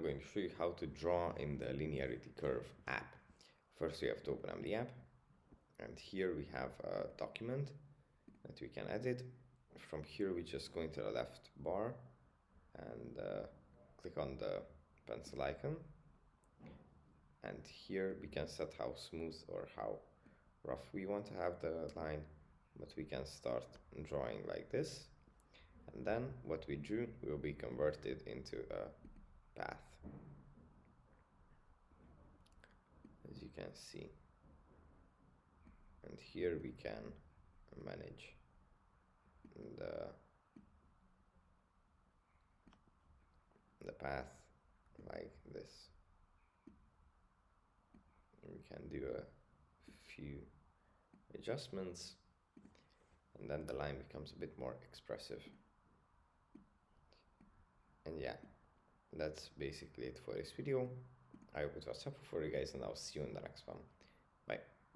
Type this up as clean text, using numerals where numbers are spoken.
going to show you how to draw in the Linearity Curve app. First, we have to open up the app, and here we have a document that we can edit. From here, we just go into the left bar and click on the pencil icon. And here we can set how smooth or how rough we want to have the line, but we can start drawing like this. And then what we drew will be converted into a path, as you can see. And here we can manage the path like this. We can do a few adjustments, and then the line becomes a bit more expressive. And yeah, that's basically it for this video. I hope it was helpful for you guys, and I'll see you in the next one. Bye.